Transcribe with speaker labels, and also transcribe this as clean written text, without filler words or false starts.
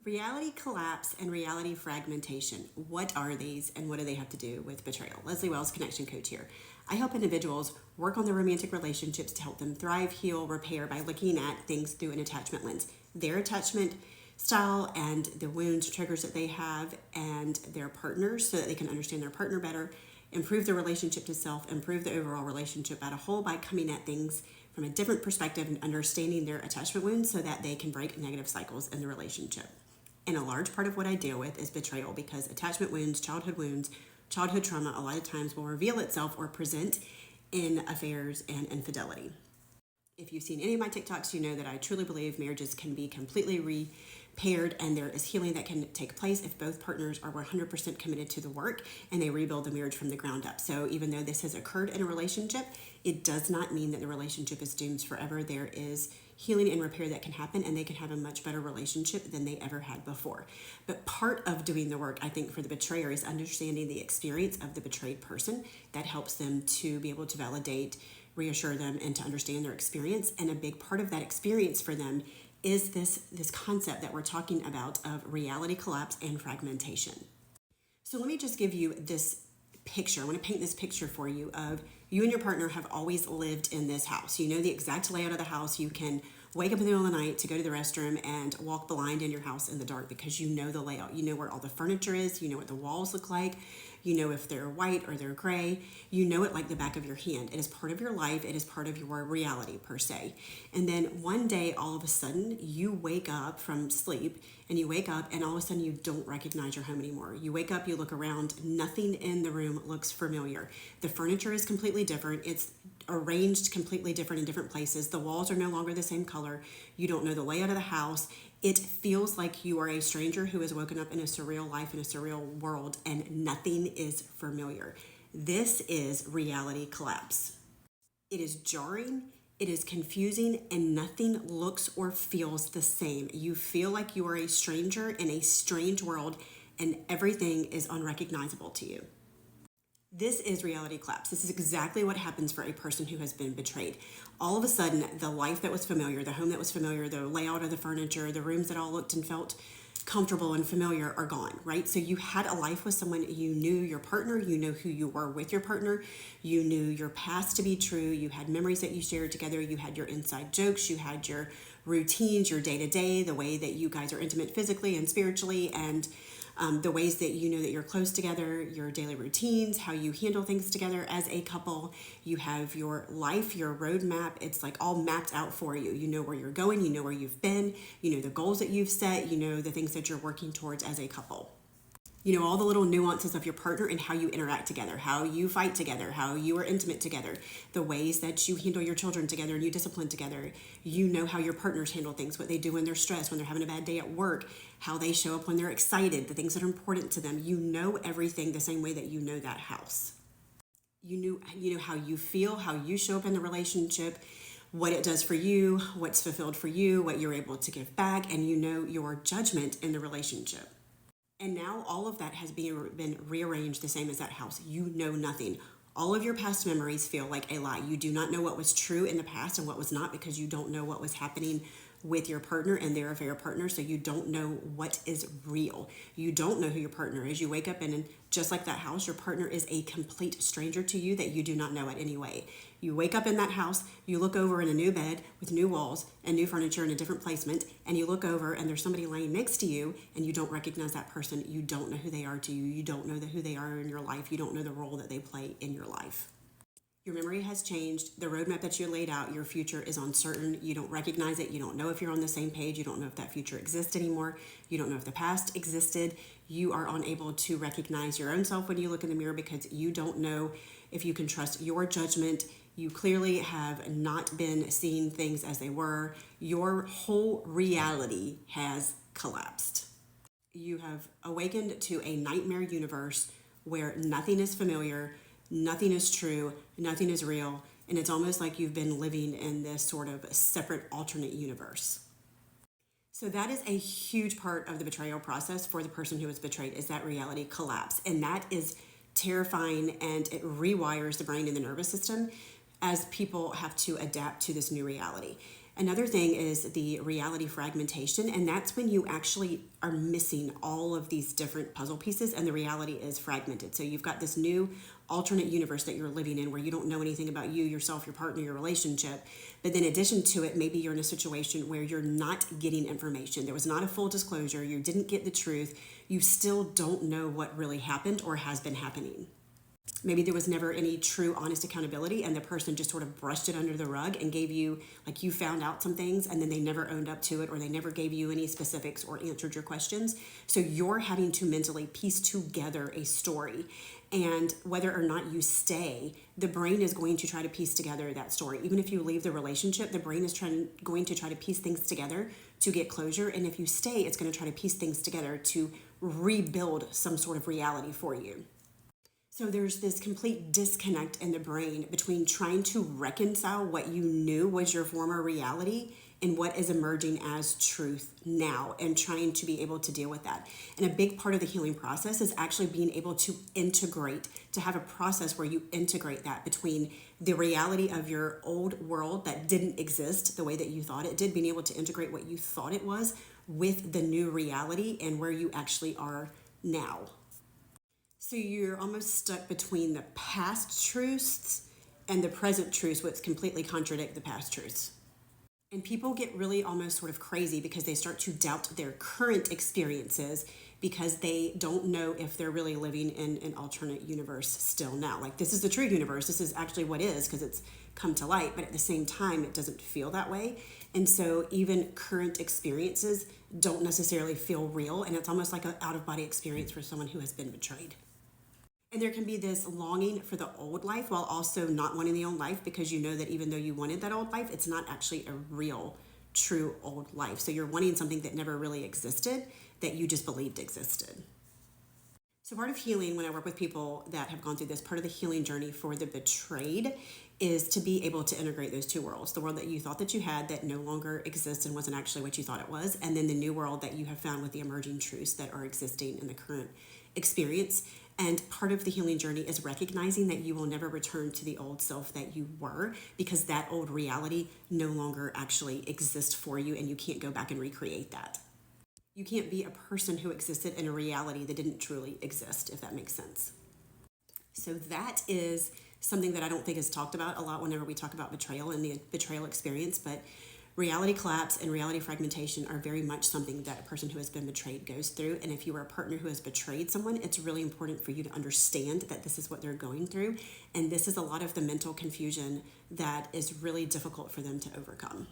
Speaker 1: Reality collapse and reality fragmentation. What are these and what do they have to do with betrayal? Leslie Wells, connection coach here. I help individuals work on their romantic relationships to help them thrive, heal, repair by looking at things through an attachment lens. Their attachment style and the wounds, triggers that they have, and their partners, so that they can understand their partner better, improve their relationship to self, improve the overall relationship as a whole by coming at things from a different perspective and understanding their attachment wounds so that they can break negative cycles in the relationship. And a large part of what I deal with is betrayal, because attachment wounds, childhood trauma, a lot of times will reveal itself or present in affairs and infidelity. If you've seen any of my TikToks, you know that I truly believe marriages can be completely repaired, and there is healing that can take place if both partners are 100% committed to the work and they rebuild the marriage from the ground up. So even though this has occurred in a relationship, it does not mean that the relationship is doomed forever. There is healing and repair that can happen, and they can have a much better relationship than they ever had before. But part of doing the work, I think, for the betrayer is understanding the experience of the betrayed person. That helps them to be able to validate, reassure them, and to understand their experience. And a big part of that experience for them is this concept that we're talking about of reality collapse and fragmentation. So let me just give you this picture. I want to paint this picture for you of you and your partner have always lived in this house. You know the exact layout of the house. You can wake up in the middle of the night to go to the restroom and walk blind in your house in the dark because you know the layout. You know where all the furniture is. You know what the walls look like. You know if they're white or they're gray. You know it like the back of your hand. It is part of your life. It is part of your reality per se. And then one day, all of a sudden, you wake up from sleep and you wake up and all of a sudden you don't recognize your home anymore. You wake up, you look around, nothing in the room looks familiar. The furniture is completely different. It's arranged completely different in different places. The walls are no longer the same color. You don't know the layout of the house. It feels like you are a stranger who has woken up in a surreal life, in a surreal world, and nothing is familiar. This is reality collapse. It is jarring, it is confusing, and nothing looks or feels the same. You feel like you are a stranger in a strange world, and everything is unrecognizable to you. This is reality collapse. This is exactly what happens for a person who has been betrayed. All of a sudden, the life that was familiar, the home that was familiar, the layout of the furniture, the rooms that all looked and felt comfortable and familiar are gone, right? So you had a life with someone, you knew your partner, you know who you were with your partner, you knew your past to be true, you had memories that you shared together, you had your inside jokes, you had your routines, your day-to-day, the way that you guys are intimate physically and spiritually, and the ways that you know that you're close together, your daily routines, how you handle things together as a couple. You have your life, your roadmap. It's like all mapped out for you. You know where you're going, you know where you've been, you know the goals that you've set, you know the things that you're working towards as a couple. You know all the little nuances of your partner and how you interact together, how you fight together, how you are intimate together, the ways that you handle your children together and you discipline together. You know how your partners handle things, what they do when they're stressed, when they're having a bad day at work, how they show up when they're excited, the things that are important to them. You know everything the same way that you know that house. You know how you feel, how you show up in the relationship, what it does for you, what's fulfilled for you, what you're able to give back, and you know your judgment in the relationship. And now all of that has been rearranged the same as that house. You know nothing. All of your past memories feel like a lie. You do not know what was true in the past and what was not, because you don't know what was happening with your partner and their affair partner, so you don't know what is real. You don't know who your partner is. You wake up and just like that house, your partner is a complete stranger to you that you do not know it anyway. You wake up in that house, you look over in a new bed with new walls and new furniture in a different placement, and you look over and there's somebody laying next to you and you don't recognize that person. You don't know who they are to you. You don't know who they are in your life. You don't know the role that they play in your life. Your memory has changed. The roadmap that you laid out, your future is uncertain. You don't recognize it. You don't know if you're on the same page. You don't know if that future exists anymore. You don't know if the past existed. You are unable to recognize your own self when you look in the mirror because you don't know if you can trust your judgment. You clearly have not been seeing things as they were. Your whole reality has collapsed. You have awakened to a nightmare universe where nothing is familiar, nothing is true, nothing is real, and it's almost like you've been living in this sort of separate alternate universe. So that is a huge part of the betrayal process for the person who is betrayed, is that reality collapse. And that is terrifying, and it rewires the brain and the nervous system as people have to adapt to this new reality. Another thing is the reality fragmentation, and that's when you actually are missing all of these different puzzle pieces and the reality is fragmented. So you've got this new alternate universe that you're living in where you don't know anything about you, yourself, your partner, your relationship. But then in addition to it, maybe you're in a situation where you're not getting information. There was not a full disclosure. You didn't get the truth. You still don't know what really happened or has been happening. Maybe there was never any true honest accountability and the person just sort of brushed it under the rug and gave you, like, you found out some things and then they never owned up to it, or they never gave you any specifics or answered your questions. So you're having to mentally piece together a story. And whether or not you stay, the brain is going to try to piece together that story. Even if you leave the relationship, the brain is going to try to piece things together to get closure. And if you stay, it's going to try to piece things together to rebuild some sort of reality for you. So there's this complete disconnect in the brain between trying to reconcile what you knew was your former reality and what is emerging as truth now, and trying to be able to deal with that. And a big part of the healing process is actually being able to integrate, to have a process where you integrate that between the reality of your old world that didn't exist the way that you thought it did, being able to integrate what you thought it was with the new reality and where you actually are now. So you're almost stuck between the past truths and the present truths, which completely contradict the past truths. And people get really almost sort of crazy because they start to doubt their current experiences because they don't know if they're really living in an alternate universe still now. Like, this is the true universe. This is actually what is, because it's come to light. But at the same time, it doesn't feel that way. And so even current experiences don't necessarily feel real. And it's almost like an out-of-body experience for someone who has been betrayed. And there can be this longing for the old life while also not wanting the old life, because you know that even though you wanted that old life, it's not actually a real, true old life. So you're wanting something that never really existed, that you just believed existed. So part of healing, when I work with people that have gone through this, part of the healing journey for the betrayed is to be able to integrate those two worlds. The world that you thought that you had that no longer exists and wasn't actually what you thought it was, and then the new world that you have found with the emerging truths that are existing in the current experience. And part of the healing journey is recognizing that you will never return to the old self that you were, because that old reality no longer actually exists for you, and you can't go back and recreate that. You can't be a person who existed in a reality that didn't truly exist, if that makes sense. So that is something that I don't think is talked about a lot whenever we talk about betrayal and the betrayal experience, but reality collapse and reality fragmentation are very much something that a person who has been betrayed goes through. And if you are a partner who has betrayed someone, it's really important for you to understand that this is what they're going through. And this is a lot of the mental confusion that is really difficult for them to overcome.